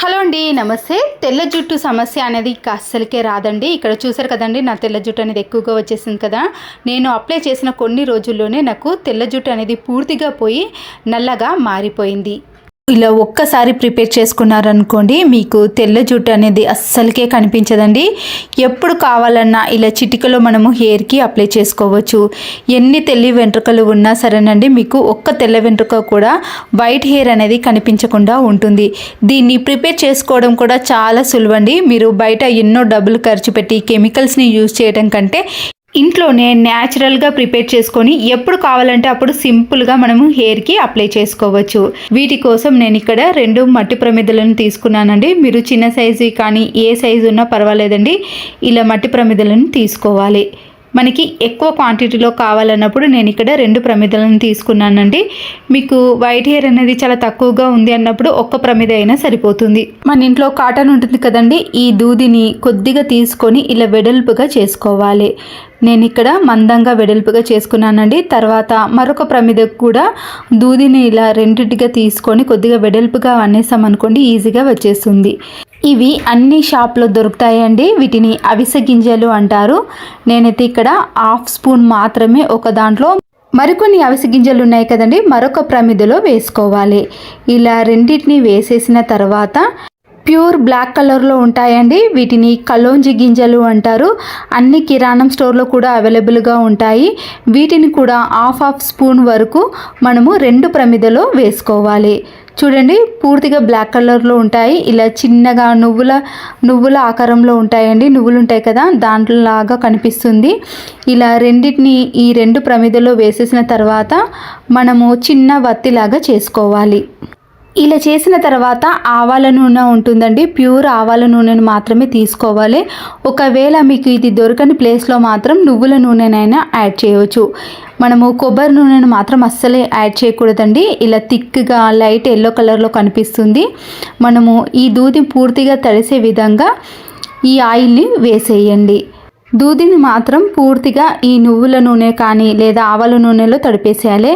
Hello అండి, నమస్తే. తెల్ల జుట్టు సమస్య అనేది అస్సలకే రాదండి. ఇక్కడ చూసారు కదండి, నా తెల్ల జుట్టు అనేది ఎక్కువగా వచ్చేసింది కదా. నేను అప్లై చేసిన కొన్ని రోజుల్లోనే నాకు తెల్ల జుట్టు అనేది పూర్తిగా పోయి నల్లగా మారిపోయింది. ఇలా ఒక్కసారి ప్రిపేర్ చేసుకున్నారనుకోండి, మీకు తెల్ల జుట్టు అనేది అస్సలకే కనిపించదండి. ఎప్పుడు కావాలన్నా ఇలా చిటికలో మనము హెయిర్కి అప్లై చేసుకోవచ్చు. ఎన్ని తెల్ల వెంట్రుకలు ఉన్నా సరేనండి, మీకు ఒక్క తెల్ల వెంట్రుక కూడా వైట్ హెయిర్ అనేది కనిపించకుండా ఉంటుంది. దీన్ని ప్రిపేర్ చేసుకోవడం కూడా చాలా సులువండి. మీరు బయట ఎన్నో డబ్బులు ఖర్చు పెట్టి కెమికల్స్ని యూజ్ చేయడం కంటే ఇంట్లోనే న్యాచురల్గా ప్రిపేర్ చేసుకొని ఎప్పుడు కావాలంటే అప్పుడు సింపుల్గా మనము హెయిర్కి అప్లై చేసుకోవచ్చు. వీటి కోసం నేను ఇక్కడ 2 మట్టి ప్రమిదలను తీసుకున్నానండి. మీరు చిన్న సైజు కానీ ఏ సైజు ఉన్నా పర్వాలేదండి. ఇలా మట్టి ప్రమిదలను తీసుకోవాలి. మనకి ఎక్కువ క్వాంటిటీలో కావాలన్నప్పుడు నేను ఇక్కడ 2 ప్రమిదలను తీసుకున్నానండి. మీకు వైట్ హెయిర్ అనేది చాలా తక్కువగా ఉంది అన్నప్పుడు ఒక్క ప్రమిద అయినా సరిపోతుంది. మన ఇంట్లో కాటన్ ఉంటుంది కదండి, ఈ దూదిని కొద్దిగా తీసుకొని ఇలా వెడల్పుగా చేసుకోవాలి. నేను ఇక్కడ మందంగా వెడల్పుగా చేసుకున్నానండి. తర్వాత మరొక ప్రమిదకు కూడా దూదిని ఇలా రెండింటిగా తీసుకొని కొద్దిగా వెడల్పుగా అనేసామనుకోండి, ఈజీగా వచ్చేస్తుంది. ఇవి అన్ని షాప్లో దొరుకుతాయండి. వీటిని అవిసె గింజలు అంటారు. నేనైతే ఇక్కడ 1/2 స్పూన్ మాత్రమే ఒక దాంట్లో, మరికొన్ని అవిసె గింజలు ఉన్నాయి కదండి, మరొక ప్రమిదలో వేసుకోవాలి. ఇలా రెండింటిని వేసేసిన తర్వాత ప్యూర్ బ్లాక్ కలర్లో ఉంటాయండి. వీటిని కలోంజి గింజలు అంటారు. అన్ని కిరాణం స్టోర్లో కూడా అవైలబుల్గా ఉంటాయి. వీటిని కూడా 1/2 స్పూన్ వరకు మనము 2 ప్రమిదలో వేసుకోవాలి. చూడండి, పూర్తిగా బ్లాక్ కలర్లో ఉంటాయి. ఇలా చిన్నగా నువ్వుల ఆకారంలో ఉంటాయండి. నువ్వులు ఉంటాయి కదా, దాంట్లోలాగా కనిపిస్తుంది. ఇలా రెండింటిని ఈ 2 ప్రమిదలో వేసేసిన తర్వాత మనము చిన్న వత్తిలాగా చేసుకోవాలి. ఇలా చేసిన తర్వాత ఆవాల నూనె ఉంటుందండి. ప్యూర్ ఆవాల నూనెను మాత్రమే తీసుకోవాలి. ఒకవేళ మీకు ఇది దొరకని ప్లేస్లో మాత్రం నువ్వుల నూనెనైనా యాడ్ చేయవచ్చు. మనము కొబ్బరి నూనెను మాత్రం అస్సలే యాడ్ చేయకూడదండి. ఇలా థిక్గా లైట్ ఎల్లో కలర్లో కనిపిస్తుంది. మనము ఈ దూది పూర్తిగా తడిసే విధంగా ఈ ఆయిల్ని వేసేయండి. దూదిని మాత్రం పూర్తిగా ఈ నువ్వుల నూనె కానీ లేదా ఆవాల నూనెలో తడిపేసేయాలి.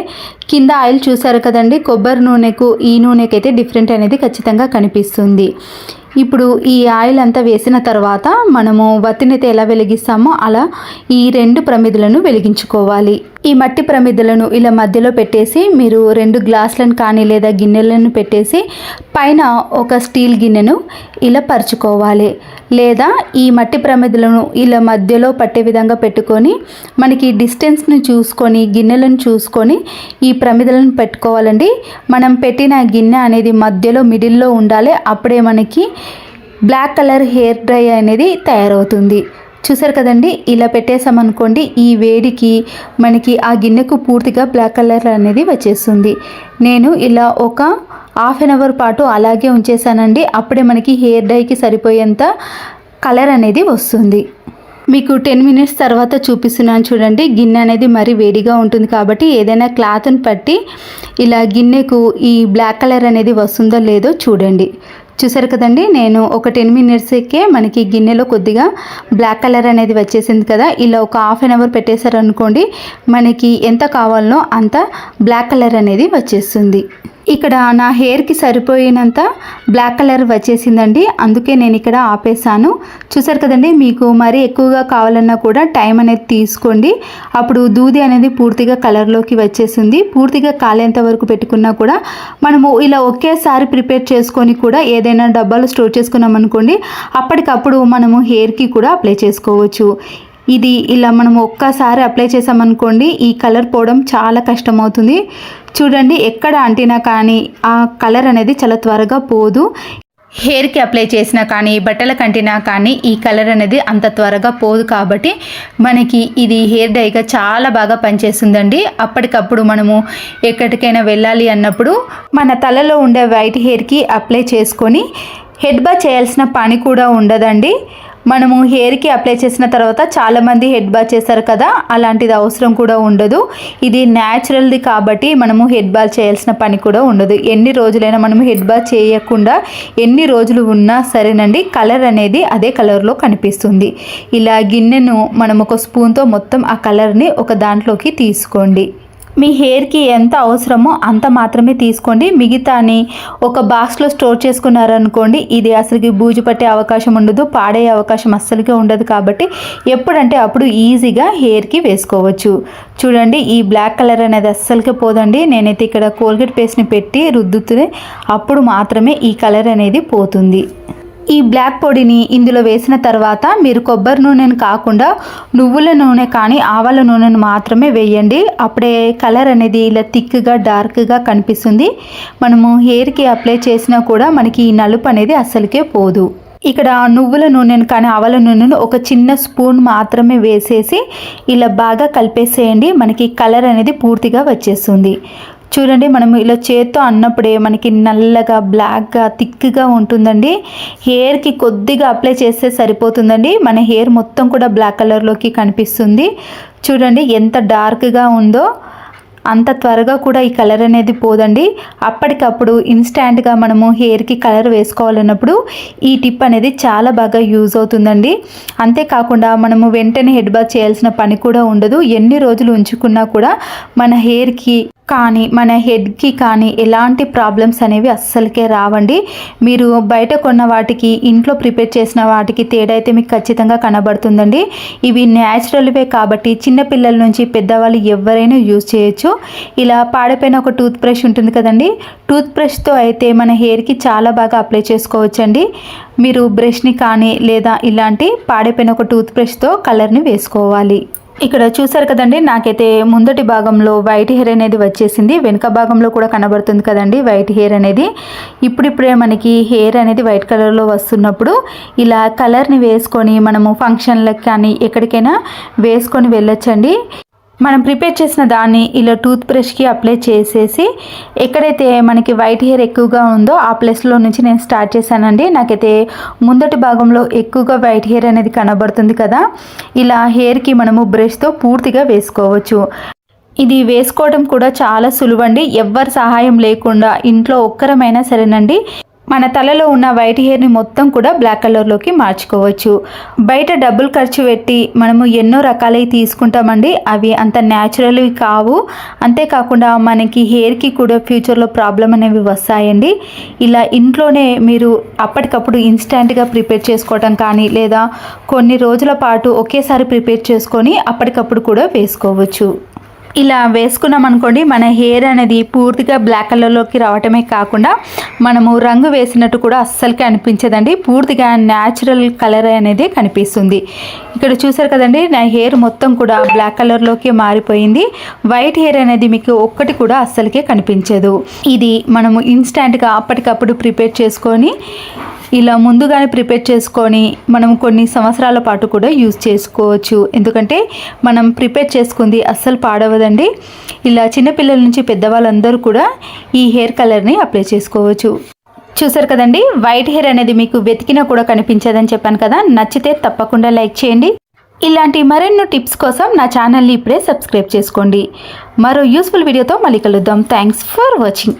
కింద ఆయిల్ చూసారు కదండి, కొబ్బరి నూనెకు ఈ నూనెకైతే డిఫరెంట్ అనేది ఖచ్చితంగా కనిపిస్తుంది. ఇప్పుడు ఈ ఆయిల్ అంతా వేసిన తర్వాత మనము వత్తినైతే ఎలా వెలిగిస్తామో అలా ఈ 2 ప్రమిదలను వెలిగించుకోవాలి. ఈ మట్టి ప్రమిదలను ఇలా మధ్యలో పెట్టేసి మీరు 2 గ్లాసులను కానీ లేదా గిన్నెలను పెట్టేసి పైన ఒక స్టీల్ గిన్నెను ఇలా పరుచుకోవాలి. లేదా ఈ మట్టి ప్రమిదలను ఇలా మధ్యలో పట్టే విధంగా పెట్టుకొని మనకి డిస్టెన్స్ని చూసుకొని గిన్నెలను చూసుకొని ఈ ప్రమిదలను పెట్టుకోవాలండి. మనం పెట్టిన గిన్నె అనేది మధ్యలో మిడిల్లో ఉండాలి. అప్పుడే మనకి బ్లాక్ కలర్ హెయిర్ డ్రై అనేది తయారవుతుంది. చూసారు కదండి, ఇలా పెట్టేసామనుకోండి, ఈ వేడికి మనకి ఆ గిన్నెకు పూర్తిగా బ్లాక్ కలర్ అనేది వచ్చేస్తుంది. నేను ఇలా ఒక 1/2 అవర్ పాటు అలాగే ఉంచేసానండి. అప్పుడే మనకి హెయిర్ డైకి సరిపోయేంత కలర్ అనేది వస్తుంది. మీకు 10 మినిట్స్ తర్వాత చూపిస్తున్నాను చూడండి. గిన్నె అనేది మరీ వేడిగా ఉంటుంది కాబట్టి ఏదైనా క్లాత్ని పట్టి ఇలా గిన్నెకు ఈ బ్లాక్ కలర్ అనేది వస్తుందో లేదో చూడండి. చూసారు కదండి, నేను ఒక 10 మినిట్స్కే మనకి గిన్నెలో కొద్దిగా బ్లాక్ కలర్ అనేది వచ్చేసింది కదా. ఇలా ఒక 1/2 అవర్ పెట్టేశారనుకోండి, మనకి ఎంత కావాలనో అంత బ్లాక్ కలర్ అనేది వచ్చేస్తుంది. ఇక్కడ నా హెయిర్కి సరిపోయినంత బ్లాక్ కలర్ వచ్చేసిందండి. అందుకే నేను ఇక్కడ ఆపేసాను. చూసారు కదండి, మీకు మరీ ఎక్కువగా కావాలన్నా కూడా టైం అనేది తీసుకోండి. అప్పుడు దూది అనేది పూర్తిగా కలర్లోకి వచ్చేసింది. పూర్తిగా కాలేంత వరకు పెట్టుకున్నా కూడా మనము ఇలా ఒకేసారి ప్రిపేర్ చేసుకొని కూడా ఏదైనా డబ్బాలో స్టోర్ చేసుకున్నాం అనుకోండి, అప్పటికప్పుడు మనము హెయిర్కి కూడా అప్లై చేసుకోవచ్చు. ఇది ఇలా మనం ఒక్కసారి అప్లై చేసామనుకోండి, ఈ కలర్ పోవడం చాలా కష్టమవుతుంది. చూడండి, ఎక్కడ అంటినా కానీ ఆ కలర్ అనేది చాలా త్వరగా పోదు. హెయిర్కి అప్లై చేసినా కానీ బట్టలకు అంటినా కానీ ఈ కలర్ అనేది అంత త్వరగా పోదు. కాబట్టి మనకి ఇది హెయిర్ డైగా చాలా బాగా పనిచేస్తుందండి. అప్పటికప్పుడు మనము ఎక్కడికైనా వెళ్ళాలి అన్నప్పుడు మన తలలో ఉండే వైట్ హెయిర్కి అప్లై చేసుకొని హెడ్ బాత్ చేయాల్సిన పని కూడా ఉండదండి. మనము హెయిర్కి అప్లై చేసిన తర్వాత చాలామంది హెడ్ బాత్ చేస్తారు కదా, అలాంటిది అవసరం కూడా ఉండదు. ఇది న్యాచురల్ది కాబట్టి మనము హెడ్ బాత్ చేయాల్సిన పని కూడా ఉండదు. ఎన్ని రోజులైనా మనము హెడ్ బాత్ చేయకుండా ఎన్ని రోజులు ఉన్నా సరేనండి, కలర్ అనేది అదే కలర్లో కనిపిస్తుంది. ఇలా గిన్నెను మనం ఒక స్పూన్తో మొత్తం ఆ కలర్ని ఒక దాంట్లోకి తీసుకోండి. మీ హెయిర్కి ఎంత అవసరమో అంత మాత్రమే తీసుకోండి. మిగతాని ఒక బాక్స్లో స్టోర్ చేసుకున్నారనుకోండి, ఇది అసలుకి బూజు పట్టే అవకాశం ఉండదు, పాడే అవకాశం అస్సలుకే ఉండదు. కాబట్టి ఎప్పుడంటే అప్పుడు ఈజీగా హెయిర్కి వేసుకోవచ్చు. చూడండి, ఈ బ్లాక్ కలర్ అనేది అస్సలుకే పోదండి. నేనైతే ఇక్కడ కోల్గేట్ పేస్ట్ని పెట్టి రుద్దుతూనే అప్పుడు మాత్రమే ఈ కలర్ అనేది పోతుంది. ఈ బ్లాక్ పొడిని ఇందులో వేసిన తర్వాత మీరు కొబ్బరి నూనెను కాకుండా నువ్వుల నూనె కానీ ఆవాల నూనెను మాత్రమే వేయండి. అప్పుడే కలర్ అనేది ఇలా థిక్గా డార్క్గా కనిపిస్తుంది. మనము హెయిర్కి అప్లై చేసినా కూడా మనకి ఈ నలుపు అనేది అస్సలకే పోదు. ఇక్కడ నువ్వుల నూనెను కానీ ఆవాల నూనెను ఒక చిన్న స్పూన్ మాత్రమే వేసేసి ఇలా బాగా కలిపేసేయండి. మనకి కలర్ అనేది పూర్తిగా వచ్చేస్తుంది. చూడండి, మనం ఇలా చేత్తో అన్నప్పుడే మనకి నల్లగా బ్లాక్గా థిక్గా ఉంటుందండి. హెయిర్కి కొద్దిగా అప్లై చేస్తే సరిపోతుందండి. మన హెయిర్ మొత్తం కూడా బ్లాక్ కలర్లోకి కనిపిస్తుంది. చూడండి ఎంత డార్క్గా ఉందో. అంత త్వరగా కూడా ఈ కలర్ అనేది పోదండి. అప్పటికప్పుడు ఇన్స్టాంట్గా మనము హెయిర్కి కలర్ వేసుకోవాలన్నప్పుడు ఈ టిప్ అనేది చాలా బాగా యూజ్ అవుతుందండి. అంతేకాకుండా మనము వెంటనే హెడ్ బాత్ చేయాల్సిన పని కూడా ఉండదు. ఎన్ని రోజులు ఉంచుకున్నా కూడా మన హెయిర్కి కానీ మన హెడ్కి కానీ ఎలాంటి ప్రాబ్లమ్స్ అనేవి అస్సలకే రావండి. మీరు బయట కొన్న వాటికి ఇంట్లో ప్రిపేర్ చేసిన వాటికి తేడా అయితే మీకు ఖచ్చితంగా కనబడుతుందండి. ఇవి న్యాచురల్వే కాబట్టి చిన్నపిల్లల నుంచి పెద్దవాళ్ళు ఎవరైనా యూజ్ చేయొచ్చు. ఇలా పాడైపోయిన ఒక టూత్ బ్రష్ ఉంటుంది కదండి, టూత్ బ్రష్తో అయితే మన హెయిర్కి చాలా బాగా అప్లై చేసుకోవచ్చండి. మీరు బ్రష్ని కానీ లేదా ఇలాంటి పాడైపోయిన ఒక టూత్ బ్రష్తో కలర్ని వేసుకోవాలి. ఇక్కడ చూసారు కదండి, నాకైతే ముందటి భాగంలో వైట్ హెయిర్ అనేది వచ్చేసింది. వెనుక భాగంలో కూడా కనబడుతుంది కదండి వైట్ హెయిర్ అనేది. ఇప్పుడిప్పుడే మనకి హెయిర్ అనేది వైట్ కలర్లో వస్తున్నప్పుడు ఇలా కలర్ని వేసుకొని మనము ఫంక్షన్లకు కానీ ఎక్కడికైనా వేసుకొని వెళ్ళొచ్చండి. మనం ప్రిపేర్ చేసిన దాన్ని ఇలా టూత్ బ్రష్కి అప్లై చేసేసి ఎక్కడైతే మనకి వైట్ హెయిర్ ఎక్కువగా ఉందో ఆ ప్లేస్లో నుంచి నేను స్టార్ట్ చేశానండి. నాకైతే ముందటి భాగంలో ఎక్కువగా వైట్ హెయిర్ అనేది కనబడుతుంది కదా, ఇలా హెయిర్కి మనము బ్రష్తో పూర్తిగా వేసుకోవచ్చు. ఇది వేసుకోవడం కూడా చాలా సులువండి. ఎవ్వరి సహాయం లేకుండా ఇంట్లో ఒక్కరమైనా సరేనండి మన తలలో ఉన్న వైట్ హెయిర్ని మొత్తం కూడా బ్లాక్ కలర్లోకి మార్చుకోవచ్చు. బయట డబ్బులు ఖర్చు పెట్టి మనము ఎన్నో రకాలవి తీసుకుంటామండి, అవి అంత న్యాచురల్వి కావు. అంతేకాకుండా మనకి హెయిర్కి కూడా ఫ్యూచర్లో ప్రాబ్లం అనేవి వస్తాయండి. ఇలా ఇంట్లోనే మీరు అప్పటికప్పుడు ఇన్స్టెంట్గా ప్రిపేర్ చేసుకోవటం కానీ లేదా కొన్ని రోజుల పాటు ఒకేసారి ప్రిపేర్ చేసుకొని అప్పటికప్పుడు కూడా వేసుకోవచ్చు. ఇలా వేసుకున్నాం అనుకోండి, మన హెయిర్ అనేది పూర్తిగా బ్లాక్ కలర్లోకి రావటమే కాకుండా మనము రంగు వేసినట్టు కూడా అస్సలకే అనిపించదండి. పూర్తిగా న్యాచురల్ కలర్ అనేది కనిపిస్తుంది. ఇక్కడ చూసారు కదండి, నా హెయిర్ మొత్తం కూడా బ్లాక్ కలర్లోకి మారిపోయింది. వైట్ హెయిర్ అనేది మీకు ఒక్కటి కూడా అస్సలకే కనిపించదు. ఇది మనము ఇన్స్టెంట్గా అప్పటికప్పుడు ప్రిపేర్ చేసుకొని ఇలా ముందుగానే ప్రిపేర్ చేసుకొని మనం కొన్ని సంవత్సరాల పాటు కూడా యూజ్ చేసుకోవచ్చు. ఎందుకంటే మనం ప్రిపేర్ చేసుకుంది అస్సలు పాడవదండి. ఇలా చిన్నపిల్లల నుంచి పెద్దవాళ్ళందరూ కూడా ఈ హెయిర్ కలర్ని అప్లై చేసుకోవచ్చు. చూసారు కదండి, వైట్ హెయిర్ అనేది మీకు వెతికినా కూడా కనిపించదని చెప్పాను కదా. నచ్చితే తప్పకుండా లైక్ చేయండి. ఇలాంటి మరెన్నో టిప్స్ కోసం నా ఛానల్ని ఇప్పుడే సబ్స్క్రైబ్ చేసుకోండి. మరో యూస్ఫుల్ వీడియోతో మళ్ళీ కలుద్దాం. Thanks for watching.